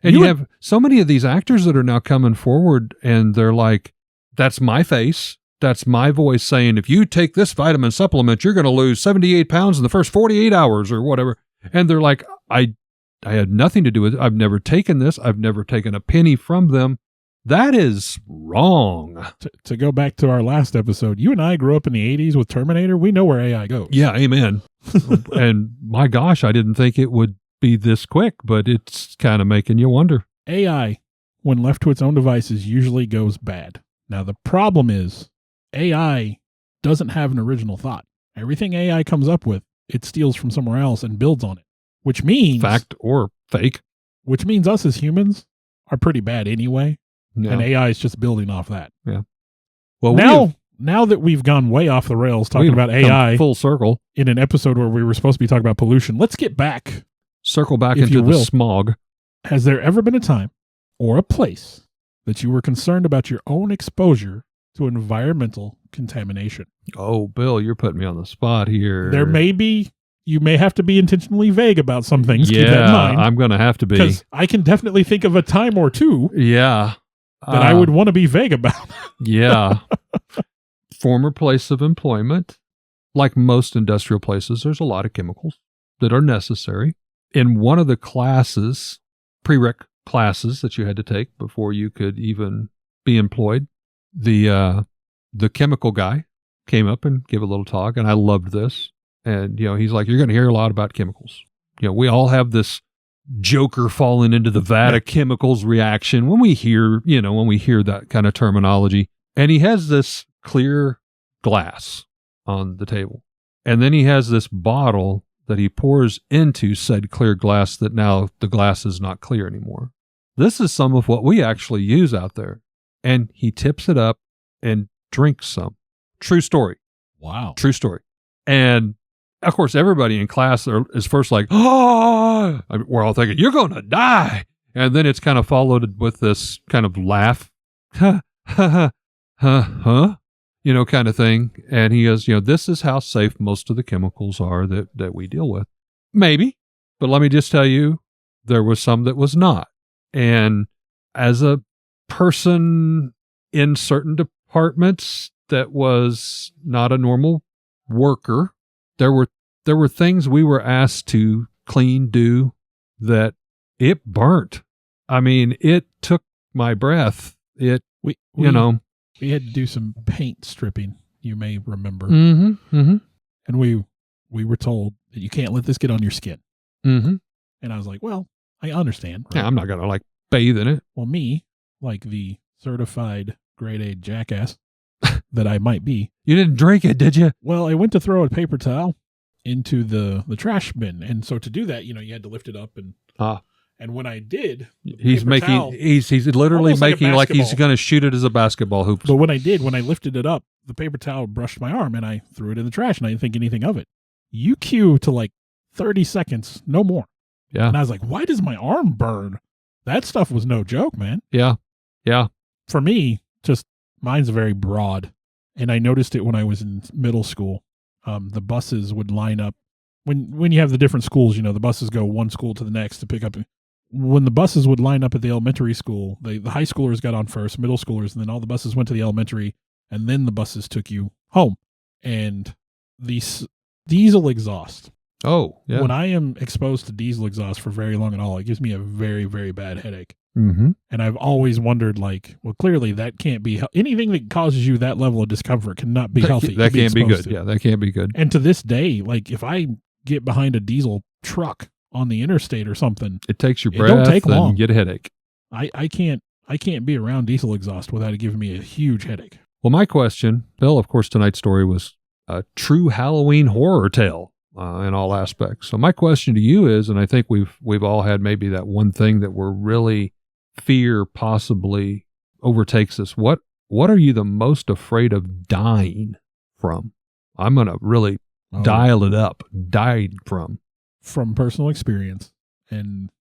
And you have so many of these actors that are now coming forward, and they're like, that's my face. That's my voice saying, if you take this vitamin supplement, you're going to lose 78 pounds in the first 48 hours or whatever. And they're like, I had nothing to do with it. I've never taken this. I've never taken a penny from them. That is wrong. To go back to our last episode, you and I grew up in the 80s with Terminator. We know where AI goes. Yeah, amen. And my gosh, I didn't think it would be this quick, but it's kind of making you wonder. AI, when left to its own devices, usually goes bad. Now, the problem is AI doesn't have an original thought. Everything AI comes up with, it steals from somewhere else and builds on it, which means... fact or fake. Which means us as humans are pretty bad anyway. Yeah. And AI is just building off that. Yeah. Well, now that we've gone way off the rails talking about AI full circle in an episode where we were supposed to be talking about pollution, let's get back. Circle back into the smog. Has there ever been a time or a place that you were concerned about your own exposure to environmental contamination? Oh, Bill, you're putting me on the spot here. There may be. You may have to be intentionally vague about some things. Yeah, keep that in mind. I'm going to have to be. Because I can definitely think of a time or two. Yeah. That I would want to be vague about. Yeah. Former place of employment. Like most industrial places, there's a lot of chemicals that are necessary. In one of the classes, prereq classes that you had to take before you could even be employed, the chemical guy came up and gave a little talk, and I loved this. And, he's like, you're going to hear a lot about chemicals. We all have this Joker falling into the vat of chemicals reaction when we hear that kind of terminology. And he has this clear glass on the table. And then he has this bottle that he pours into said clear glass that now the glass is not clear anymore. This is some of what we actually use out there. And he tips it up and drinks some. True story. Wow. True story. And of course, everybody in class is first like, oh, we're all thinking, you're going to die. And then it's kind of followed with this kind of laugh, huh, kind of thing. And he goes, this is how safe most of the chemicals are that we deal with. Maybe. But let me just tell you, there was some that was not. And as a person in certain departments that was not a normal worker, there were things we were asked to do that it burnt. I mean, it took my breath. We had to do some paint stripping, you may remember. Mm-hmm, mm-hmm. And we were told that you can't let this get on your skin. Mm-hmm. And I was like, well, I understand. Right? Yeah, I'm not going to bathe in it. Well, me, like the certified grade A jackass that I might be. You didn't drink it, did you? Well, I went to throw a paper towel into the trash bin. And so to do that, you had to lift it up and when I did, he's literally making like he's going to shoot it as a basketball hoop. But when I lifted it up, the paper towel brushed my arm and I threw it in the trash and I didn't think anything of it. You cue to 30 seconds, no more. Yeah. And I was like, why does my arm burn? That stuff was no joke, man. Yeah. Yeah. For me, just mine's very broad. And I noticed it when I was in middle school. The buses would line up. When you have the different schools, the buses go one school to the next to pick up. When the buses would line up at the elementary school, the high schoolers got on first, middle schoolers, and then all the buses went to the elementary, and then the buses took you home. And the diesel exhaust. Oh, yeah. When I am exposed to diesel exhaust for very long at all, it gives me a very, very bad headache. Mm-hmm. And I've always wondered, clearly that can't be anything that causes you that level of discomfort cannot be healthy. That can't be good. Yeah, that can't be good. And to this day, if I get behind a diesel truck on the interstate or something, it takes your breath. Don't take long. And you get a headache. I can't be around diesel exhaust without it giving me a huge headache. Well, my question, Bill, of course, tonight's story was a true Halloween horror tale in all aspects. So my question to you is, and I think we've all had maybe that one thing that we're really fear possibly overtakes us. What are you the most afraid of dying from? I'm going to really dial it up. Died from. From personal experience and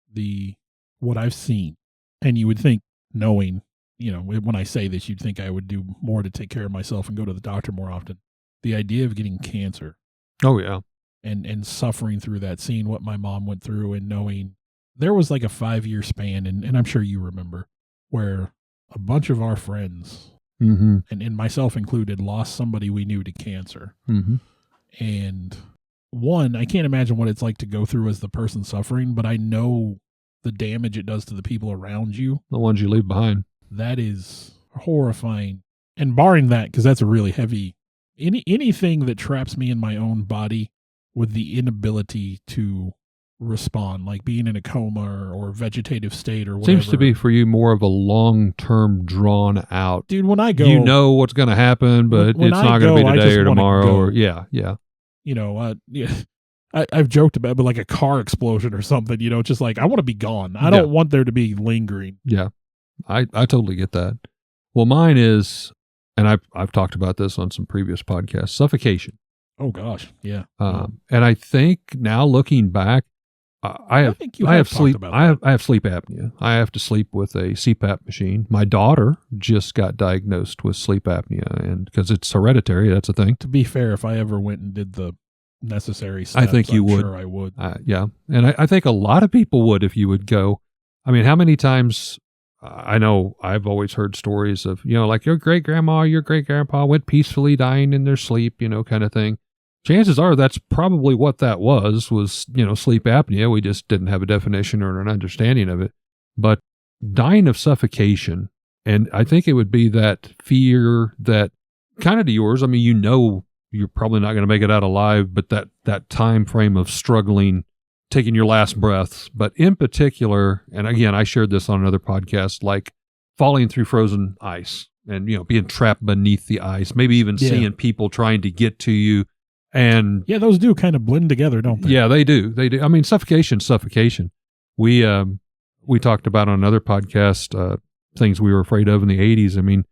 what I've seen. And you would think, knowing, when I say this, you'd think I would do more to take care of myself and go to the doctor more often. The idea of getting cancer. Oh, yeah. And suffering through that, seeing what my mom went through and knowing there was a 5-year span, and I'm sure you remember, where a bunch of our friends, mm-hmm. and myself included, lost somebody we knew to cancer. Mm-hmm. And I can't imagine what it's like to go through as the person suffering, but I know the damage it does to the people around you. The ones you leave behind. That is horrifying. And barring that, because that's a really heavy, anything that traps me in my own body with the inability to respond, like being in a coma or vegetative state or whatever. Seems to be for you more of a long-term drawn out. Dude, when I go, you know what's going to happen, but it's not going to be today or tomorrow. Or yeah. I've joked about it, but a car explosion or something, just I want to be gone. I don't want there to be lingering. Yeah, I totally get that. Well, mine is, and I've talked about this on some previous podcasts, suffocation. Oh gosh, yeah. And I think now looking back, I have sleep apnea. I have to sleep with a CPAP machine. My daughter just got diagnosed with sleep apnea, and because it's hereditary, that's a thing. To be fair, if I ever went and did the necessary steps, I think you would. Sure I would. Yeah, and I think a lot of people would if you would go. I mean, how many times? I know I've always heard stories of your great grandma, your great grandpa went peacefully dying in their sleep, kind of thing. Chances are that's probably what that was sleep apnea. We just didn't have a definition or an understanding of it. But dying of suffocation, and I think it would be that fear that kind of to yours. I mean, you're probably not going to make it out alive, but that time frame of struggling, taking your last breaths. But in particular, and again, I shared this on another podcast, falling through frozen ice and being trapped beneath the ice, maybe even seeing people trying to get to you. And yeah, those do kind of blend together, don't they? Yeah, they do. I mean, suffocation's suffocation. We talked about on another podcast things we were afraid of in the 80s. I mean,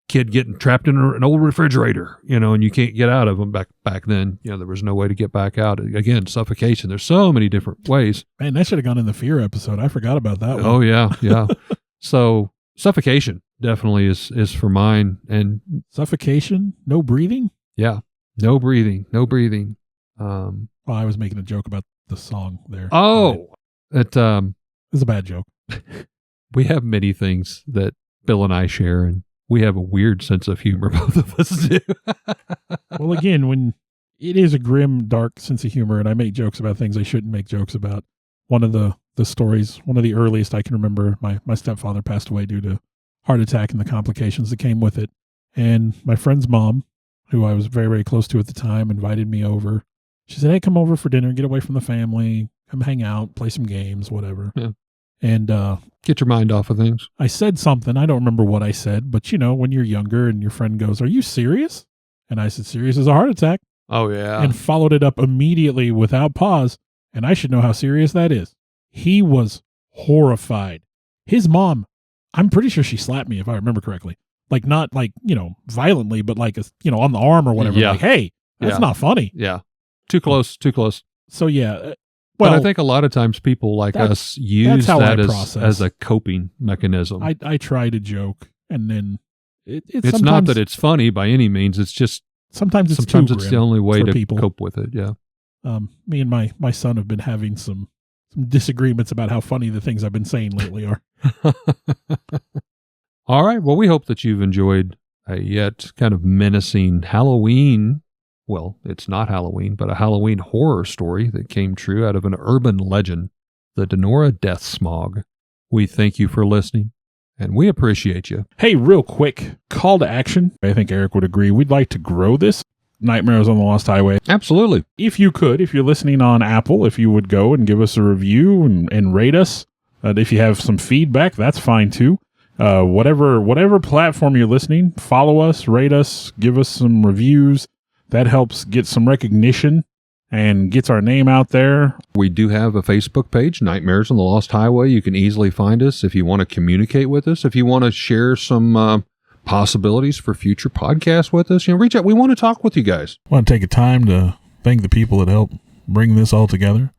kid getting trapped in an old refrigerator, and you can't get out of them. Back then, there was no way to get back out. Again, suffocation. There's so many different ways. Man, that should have gone in the fear episode. I forgot about that one. Oh yeah. So suffocation definitely is for mine. And suffocation, no breathing. Yeah, no breathing. Well, I was making a joke about the song there. Oh, it was a bad joke. We have many things that Bill and I share, and we have a weird sense of humor, both of us do. Well, again, when it is a grim, dark sense of humor, and I make jokes about things I shouldn't make jokes about. One of the stories, one of the earliest I can remember, my stepfather passed away due to heart attack and the complications that came with it. And my friend's mom, who I was very, very close to at the time, invited me over. She said, hey, come over for dinner, get away from the family, come hang out, play some games, whatever. Yeah. And get your mind off of things. I said something. I don't remember what I said, but when you're younger and your friend goes, are you serious? And I said, serious as a heart attack. Oh, yeah. And followed it up immediately without pause. And I should know how serious that is. He was horrified. His mom, I'm pretty sure she slapped me if I remember correctly. Like, not like, violently, but like, on the arm or whatever. Yeah. Like, hey, that's not funny. Yeah. Too close. So, yeah. Well, but I think a lot of times people like us use that as a coping mechanism. I try to joke, and then it's not that it's funny by any means. It's just sometimes it's the only way to people. cope with it. Yeah. Me and my son have been having some disagreements about how funny the things I've been saying lately are. All right. Well, we hope that you've enjoyed a yet kind of menacing Halloween. Well, it's not Halloween, but a Halloween horror story that came true out of an urban legend, the Donora Death Smog. We thank you for listening, and we appreciate you. Hey, real quick, call to action. I think Eric would agree. We'd like to grow this. Nightmares on the Lost Highway. Absolutely. If you could, if you're listening on Apple, if you would go and give us a review and rate us. If you have some feedback, that's fine too. Whatever platform you're listening, follow us, rate us, give us some reviews. That helps get some recognition and gets our name out there. We do have a Facebook page, Nightmares on the Lost Highway. You can easily find us if you want to communicate with us. If you want to share some possibilities for future podcasts with us, reach out. We want to talk with you guys. I want to take a time to thank the people that helped bring this all together.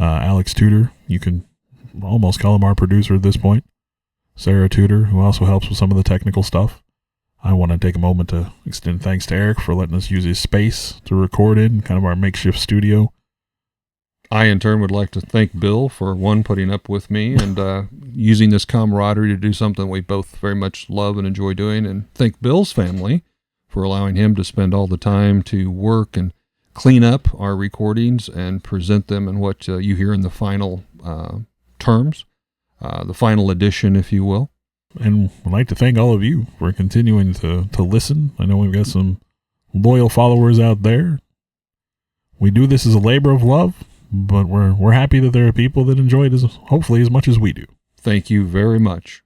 Alex Tudor, you can almost call him our producer at this point. Sarah Tudor, who also helps with some of the technical stuff. I want to take a moment to extend thanks to Eric for letting us use his space to record in, kind of our makeshift studio. I, in turn, would like to thank Bill for, putting up with me and using this camaraderie to do something we both very much love and enjoy doing, and thank Bill's family for allowing him to spend all the time to work and clean up our recordings and present them in what you hear in the final terms, the final edition, if you will. And I'd like to thank all of you for continuing to listen. I know we've got some loyal followers out there. We do this as a labor of love, but we're happy that there are people that enjoy it hopefully as much as we do. Thank you very much.